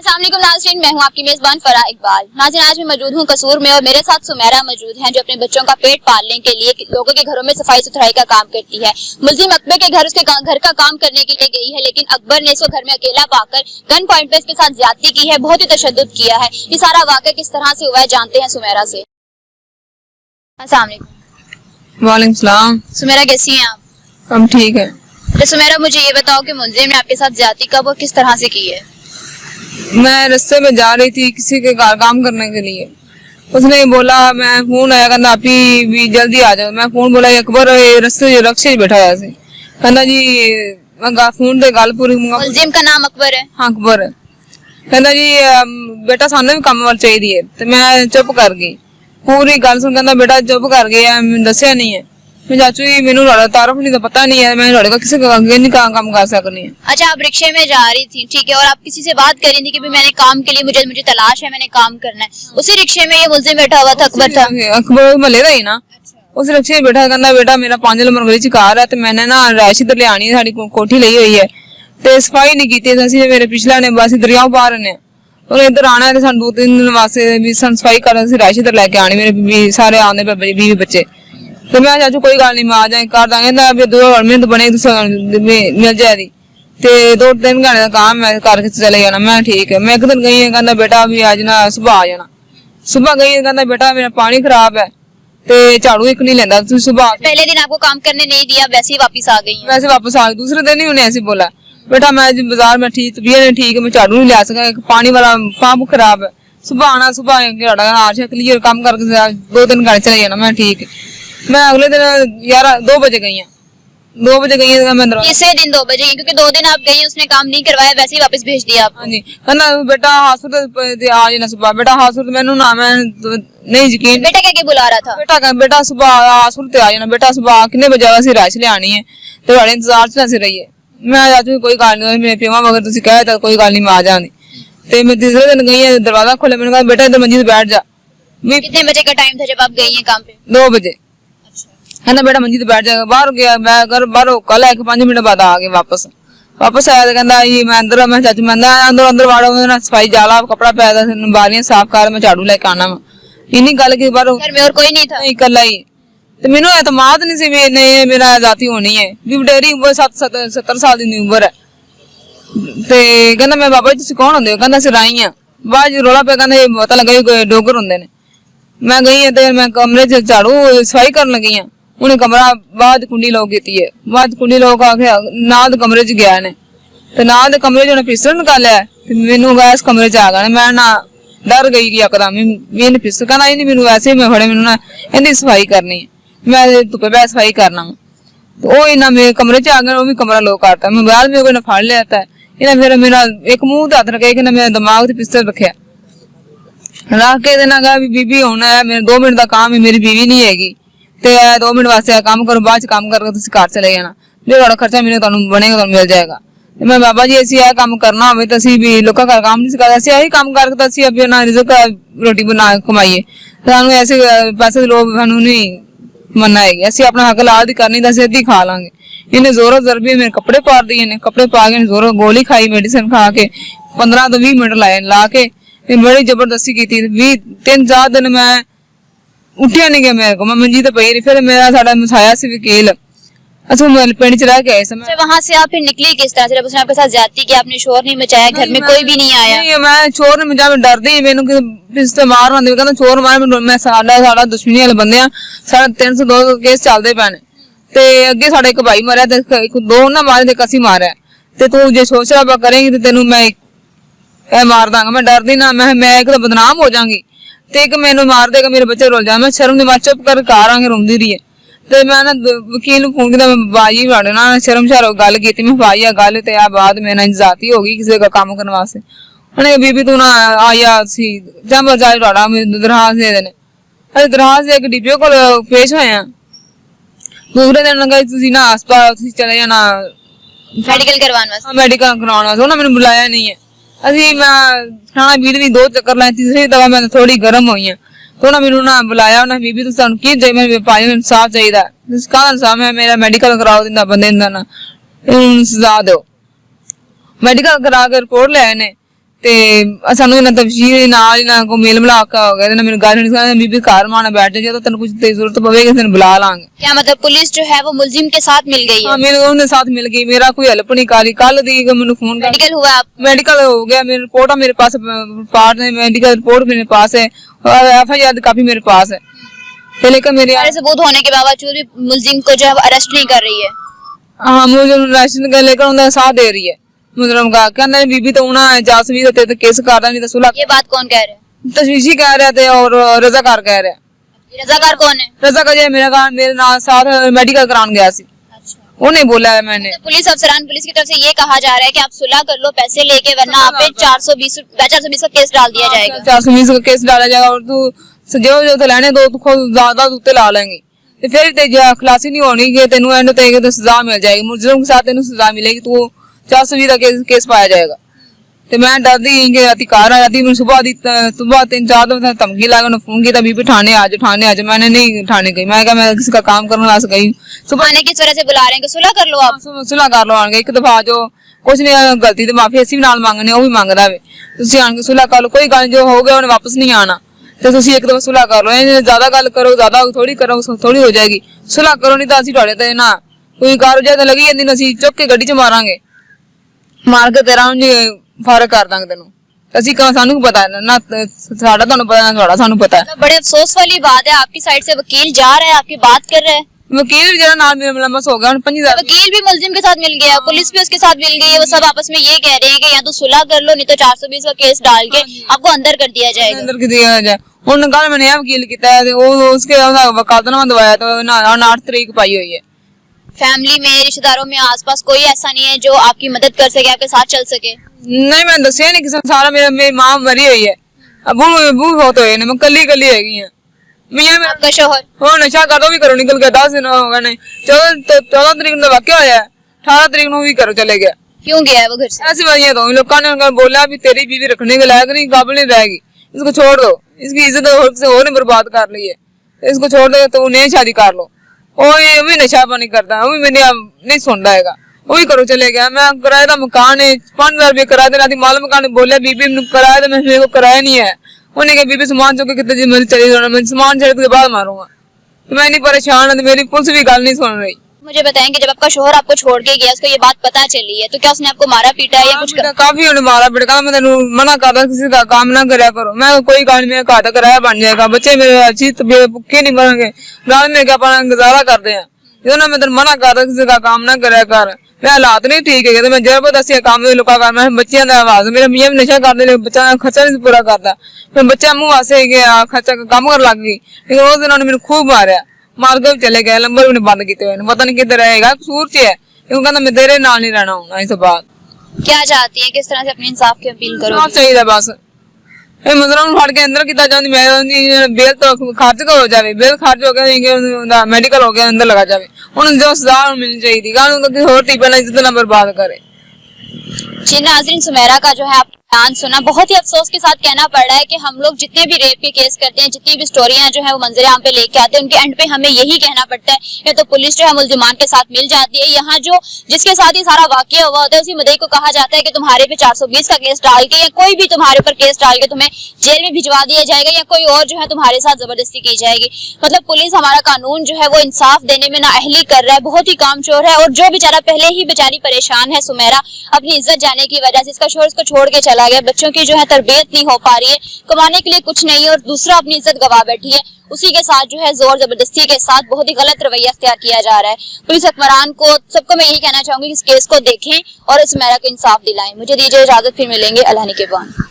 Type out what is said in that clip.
अस्सलाम वालेकुम नाज़रीन, मैं हूं आपकी मेजबान फराह इकबाल। नाज़रीन, आज मैं मौजूद हूं कसूर में और मेरे साथ सुमेरा मौजूद हैं जो अपने बच्चों का पेट पालने के लिए लोगों के घरों में सफाई सुथराई का काम करती है। मुलजिम अकबर के घर उसके घर का काम करने के लिए गई है, लेकिन अकबर ने इसको घर में अकेला पाकर गन पॉइंट पे इसके साथ ज्यादती की है, बहुत ही तशद्दुद किया है। ये सारा वाक़या किस तरह से हुआ है जानते हैं सुमेरा से। अस्सलाम वालेकुम। वालेकुम सलाम। सुमेरा कैसी हैं आप? हम ठीक है। तो सुमेरा मुझे ये बताओ कि मुलजिम ने आपके साथ ज्यादती कब और किस तरह से की है? मैं रास्ते में जा रही थी किसी के घर काम करने के लिए। उसने बोला, मैं फोन आया कहना आप ही भी जल्दी आ जाओ। मैं फोन बोला अकबर रास्ते रक्शे बैठा है कहना जी मैं फोन ते गल पूरी मुलजिम का नाम अकबर है? हाँ अकबर है। कहना जी बेटा सानू भी काम वाल चाहिए ते मैं चुप कर गई। पूरी गल सुन कहना बेटा चुप कर गया, मैं दसिया नहीं है। मैं चाचू जी मैनू तारफ नहीं तो पता नहीं है, मैं किसी का आगे नहीं काम कर सकनी है। अच्छा, आप रिक्शे में जा रही थी, ठीक है, और आप किसी से बात कर रही थी कि मैंने काम के लिए मुझे तलाश है, मैंने काम करना है। उसी रिक्शे में ये मुलजिम बैठा हुआ था, अकबर था? अकबर महले का ही ना। उस रिक्शे में बैठा कहना बेटा मेरा 5 नंबर गली च घर है ते मैंने ना रायशी तो लियानी है, साडी कोठी ली हुई है ते सफाई नहीं की असि मेरे पिछला ने बस दरिया पार ने और इधर आना है सन 2-3 दिन वास्ते भी सफाई कर रायशी तो लेके आनी मेरे सारे आने बीवी बच्चे। तो मैं चाचू कोई गल नहीं मैं आ जाए कर देंगे 2 मिनट बने मिल जाएगी ते 2-3 घंटे का काम मैं करके चले जाना। मैं ठीक है। मैं एक दिन गई है कहना बेटा अभी आज ना सुबह आ जाना। सुबह गई है कहना बेटा मेरा पानी खराब है ते झाड़ू एक नहीं लेंदा तू सुबह। पहले दिन आपको काम करने नहीं दिया, वैसे ही वापस आ गई? वैसे वापस आ गई। दूसरे दिन ही उन्हें ऐसे बोला बेटा मैं बाजार में ठीक तबीयत ठीक है, मैं झाड़ू नहीं ला सका, पानी वाला पंप खराब है। सुबह आना, सुबह क्लियर काम करके 2-3 घंटे चले जाना। मैं ठीक है। मैं अगले दिन 2 बजे गई है। 2 बजे गई है मैं तीसरे दिन 2 बजे, क्योंकि 2 दिन आप गई, उसने काम नहीं करवाया, वैसे ही वापस भेज दिया आपको? हाँ जी। कहना बेटा हासुर आ जाना सुबह। बेटा हासुर मैनू ना मैं नहीं यकीन। बेटा क्या बुला रहा था? बेटा सुबह हासुर ते आ जाना। बेटा सुबह कितने बजे आवा राइस ले आनी है तो बड़े इंतजार च ना रहिए। मैं चाचू कोई गल नहीं, मेरे प्योवा मगर तुम कहे तो कोई गल नहीं मैं आ जानी। ते मैं तीसरे दिन गई है, दरवाजा खोला, मैंने कहा बेटा इधर मंजी से बैठ जा। कितने बजे का टाइम था जब आप गई हैं काम पे? 2 बजे। है ना बेटा मंजी तो बैठ जाएगा। बाहर गया मैं अगर बाहर कल है 5 मिनट बाद आ गए वापस आया तो कहता ये मैं अंदर मैं चाचू मैं अंदर वाड़ो सफाई जाला कपड़ा पैदा बारियां साफ कर मैं झाड़ू लेके आना वा। इन्नी गल की बाहर घर में और कोई नहीं था? इकला ही। तो मैनू एतमाद नहीं सी नहीं मेरा जाती होनी है भी बडेरी उम्र 70 साल की उम्र है। ते कहना मैं बाबा जी तुम कौन होंगे? कहना अस राई हाँ। बाद रौला पे कहना पता लगा डोगर होंगे ने। मैं गई है मैं कमरे च झाड़ू सफाई कर लगी हाँ। उन्हें कमरा बाद कुंडी लोग की है। बाद कुंडी लोग आके नाद कमरे च गया ने ते नाद कमरे च उन्हें पिस्टल निकालिया मैनू इस कमरे च आ गया। मैं ना डर गई कि यकदम पिस्टल कहना ही नहीं मैनू वैसे मैं फड़े मैनू ना इहदी सफाई करनी है, मैं धुप्पे बह सफाई करना। तो वो इन्ना मेरे कमरे च आ गया, वो भी कमरा लोग करता। मोबाइल मेरे को फड़ लिया था इन्हें, फिर मेरा एक मुंह ते हथ रखे कि मेरे दिमाग से पिस्टल रखा रख के देना कहा बीबी होना है, मेरे 2 मिनट का काम है, मेरी बीवी नहीं हैगी ते 2 मिनट वास्ते काम करो, बाद काम करके तुम घर चले जाना, जो थोड़ा खर्चा मेरे बनेगा तो मिल जाएगा। मैं बाबा जी असं यह काम करना हो तो असं भी लोगों का काम नहीं करते, असं यही काम करके तो असं अभी ना रिजक रोटी बना कमाईए। सानू ऐसे पैसे लोग सानू नहीं मनना है, असं अपना हक लाल की करनी तो असं अद्धी खा लांगे। इन्हें जोरों जरबी मेरे कपड़े पार दिए ने, कपड़े पा के जोरों गोली खाई मेडिसिन खा के 15 तो 20 मिनट लाए ला के बड़ी जबरदस्ती की थी। 3-4 दिन मैं उठिया नहीं गया मेरे को, मैं मंजी तो पई रही। फिर मेरा साडा मसाया से वकील पिंड च रह के आए। वहां से आप फिर निकली किस तरह से जब उसने आपके साथ ज्यादती की? आपने शोर नहीं मचाया? घर में कोई भी नहीं आया? नहीं, मैं शोर नहीं मचाया, मैं डरदी मैनू पिस्टल मार आंदे कहंदा शोर मार। मैं साडा दुश्मनी वाले बंदे आ, साडा 302 केस चलदे पैने ते अगे साडा एक भाई मरिया ते 2 ना मारे ते कसी मारिया ते तू जे शोर शराबा करेंगी ते तेनू मैं मार दांगा। मैं डरदी ना, मैं एक तो बदनाम हो जाऊंगी ते एक मैनू मार देगा, मेरे बच्चे रोल जाए। मैं शर्म नहीं चुप कर घर आके रोंदी रही है ते मैं ना वकील फोन किया, मैं बाजी वाड़े ना शर्म शारो गल की, मैं भाई आ गल ते बाद मेरे ना जाती होगी किसी का काम करने वास्ते। उन्हें बीबी तू ना आया सी जब जाए वाड़ा दरखास्त दे देने, अरे दरखास्त दे के डीपीओ को पेश होया। दूसरे दिन लगा ना हस्पताल चले जाना मेडिकल करवाने वास्ते। मेडिकल करवाने वास्ते उन्होंने मैंने बुलाया नहीं है। असी मैं थाना बीर भी 2 चक्कर लाए, तीसरी दफा मैं थोड़ी गर्म हुई है तो उन्होंने मैनू ना बुलाया। उन्हें बीबी तुम सानू की चाहिए? मेरे भाई नूं इंसाफ चाहिए। कहना इंसाफ है मेरा मेडिकल कराओ दिंदा बंदे ना सजा दो। मेडिकल करा के रिपोर्ट ले आए ने ਤੇ ਸਾਨੂੰ ਇਹਨਾਂ ਤਫਸੀਰ ਨਾਲ ਇਹਨਾਂ ਕੋ ਮੇਲ ਮਿਲਾਪ ਹੋ ਗਿਆ ਤੇ ਮੈਨੂੰ ਗੱਲ ਨਹੀਂ ਸਮਝ ਬੀਬੀ ਘਰ ਮਾਣਾ बैठ जा ਜਦੋਂ ਤੈਨੂੰ ਕੁਝ ਤੇ ਜ਼ਰੂਰਤ ਪਵੇਗੀ ਤੈਨੂੰ बुला लांगे। क्या मतलब पुलिस जो है वो मुलजिम के साथ मिल गई है? हाँ मेरे उनके साथ मिल गई, मेरा कोई हेल्प नहीं करी। कल दी मैंने फोन मेडिकल हुआ आप? मेडिकल हो गया, मेरी रिपोर्ट मेरे पास, पार्ट है मेडिकल रिपोर्ट मेरे पास है और FIR काफी मेरे पास है। लेकिन मेरे सबूत होने के बावजूद भी मुलजिम को जो है अरेस्ट नहीं कर रही है। हाँ मुझे राशन का लेकर उनका साथ दे रही है मुजरम का। कहना बीबी तो उना है जासवी तो केस करदा नहीं तो सुलह। ये बात कौन कह रहे हैं? तशवीशी कह रहे थे और रजाकार कह रहे हैं। रजाकार कौन है? रजाकार जो मेरे साथ मेडिकल कराने गया सी, वो नहीं बोला है मैंने। तो पुलिस अफसरान पुलिस की तरफ से ये कहा जा रहा है कि आप सुलह कर लो पैसे लेके, वरना आप पे 420 का केस डाल दिया जाएगा। 420 का केस डाला जाएगा और तू जो तो लेने दो तू खुद ज्यादा उत्ते ला लेंगे तो फिर ते खलासी नहीं होनी कि तेनू एंड ते तो सजा मिल जाएगी। मुजरिम के साथ तेनू सजा मिलेगी, तू 420 का केस पाया जाएगा। तो मैं डरदी कि राती घर आ जाती, मैं सुबह 3-4 दिन धमकी ला के फोन किया बीबी ठाणे आज मैंने नहीं ठाणे गई। मैं मैं किसी का काम करने वास्ते गई। सुबह आने किस तरह से बुला रहे हैं कि सुलह कर लो आप? सुलह कर लो आगे एक दफा जो कुछ नहीं गलती तो माफी असी भी नाल मांगने वो भी मांगदा वे तुसी आन के सुलह कर लो, कोई गल जो हो गया उन्हें वापस नहीं आना तो तुसी एक दफा सुलह कर लो। ज्यादा गल करो ज्यादा थोड़ी करो थोड़ी हो जाएगी। सुलह करो नहीं तो असी तुहाडे ते ना कोई कार जाए तो लगी जांदी ना असी चुक के गड्डी च मारांगे, मार के तेरा फर्क कर दांगे तेनू। असी कहां सानू पता है ना साडा तुहानू पता ना तुहाडा सानू पता है। बड़े अफसोस वाली बात है आपकी साइड से वकील जा रहा है आपकी बात कर रहा है। वकील भी जरा नाल मेरा मुलम्मस हो गया 5000 वकील भी मुलजिम के साथ मिल गया, पुलिस भी उसके साथ मिल गई है। वो सब आपस में ये कह रहे हैं कि या तो सुलह कर लो नहीं तो 420 का केस डाल के आपको अंदर कर दिया जाएगा। अंदर कर दिया जाए। उन्होंने कल मैंने यह वकील किया है उसके वकालतनामा दवाया तो 8 तारीख पाई हुई है। फैमिली में रिश्तेदारों में आसपास कोई ऐसा नहीं है जो आपकी मदद कर सके, आपके साथ चल सके? नहीं मैं दसिया नहीं किसी सारा मेरी मां मरी हुई है, अबू बहुत हुए मैं कली हैगी हां। मियां मेरा आपका शोहर वो नशा करदो भी करो निकल गया 10 दिन हो गए नहीं। 14 तारीख को वाकया होया, 18 तारीख को भी करो चले गया। क्यों गया है वो घर से? ऐसी वजह तो लोगों ने बोला भी तेरी बीवी रखने के लायक नहीं, काबिल नहीं रहेगी, इसको छोड़ दो, इसकी इज्जत और ने बर्बाद कर ली है, इसको छोड़ दो तो नई शादी कर लो। वो भी नशा पानी करता, वो भी मैंने नहीं सुनता है, वो भी करो चले गया। मैं किराए का मकान है 5000 रुपये किराया देना, माल मकान बोलिया बीबी किराया तो मेरे को किराया नहीं है। उन्हें कहा बीबी सामान चुके कितने जी मेरी चली जाना, मैं सामान छड़ के बाद मारूंगा। तो मैं नहीं परेशान है, मेरी पुलिस भी गल नहीं सुन रही। मुझे बताएंगे जब आपका शोहर आपको छोड़ के गया, उसको ये बात पता चली है तो क्या उसने आपको मारा पीटा है या कुछ? काफी उन्हें मारा पीटा, मैं तेन मना करता किसी का काम ना करया करो। मैं कोई काम मेरा घर का किराया बन जाएगा, बच्चे मेरे अच्छी भुखे नहीं मरेंगे, रात में क्या अपना गुजारा करते हैं। जो ना मैं तेन मना करता किसी का काम ना करया कर, मैं हालात नहीं ठीक है तो मैं जबरदस्ती काम लुका कर, मैं बच्चियां का आवाज मेरा मियां भी नशा करते बच्चा खर्चा नहीं पूरा करता, मैं बच्चा मुंह वासे गया खर्चा काम कर लग गई। लेकिन उस दिन उन्होंने मेरे खूब मारा, मार के चले गए, नंबर भी बंद किए हुए, पता नहीं किधर रहेगा, कसूर च है क्योंकि कहता मैं तेरे नाल नहीं रहना हूं। इस बात क्या चाहती है, किस तरह से अपने इंसाफ की अपील करो? चाहिए बस मुजरम फड़ के अंदर किया जाए, मैं बेल तो खर्च हो जाए, बेल खर्च हो गया मेडिकल हो गया अंदर लगा जाए, उन्हें जो सजा मिलनी चाहिए होर टी पहले इज्जत ना बर्बाद करे। जी नाज़रीन, सुमेरा का जो है आप बयान सुना, बहुत ही अफसोस के साथ कहना पड़ रहा है कि हम लोग जितने भी रेप के केस करते हैं, जितनी भी स्टोरियां जो है वो मंजरे आम पे लेके आते हैं, उनके एंड पे हमें यही कहना पड़ता है या तो पुलिस जो है मुलजिमान के साथ मिल जाती है, यहाँ जो जिसके साथ ही सारा वाकया हुआ होता है उसी मुद्दई को कहा जाता है कि तुम्हारे पे 420 का केस डाल के या कोई भी तुम्हारे ऊपर केस डाल के तुम्हें जेल में भिजवा दिया जाएगा या कोई और जो है तुम्हारे साथ जबरदस्ती की जाएगी। मतलब पुलिस, हमारा कानून जो है वो इंसाफ देने में नाअहली कर रहा है, बहुत ही कामचोर है। और जो बेचारा पहले ही बेचारी परेशान है सुमेरा अपनी इज्जत जाने की वजह से, इसका शोहर इसको छोड़ के चला गया, बच्चों की जो है तरबियत नहीं हो पा रही है, कमाने के लिए कुछ नहीं है और दूसरा अपनी इज्जत गवा बैठी है, उसी के साथ जो है जोर जबरदस्ती के साथ बहुत ही गलत रवैया अख्तियार किया जा रहा है। पुलिस हुक्मरान को सबको मैं यही कहना चाहूंगी कि इस केस को देखें और इस सुमेरा को इंसाफ दिलाएं। मुझे दीजिए इजाजत, फिर मिलेंगे। अल्लाह ने के बाद।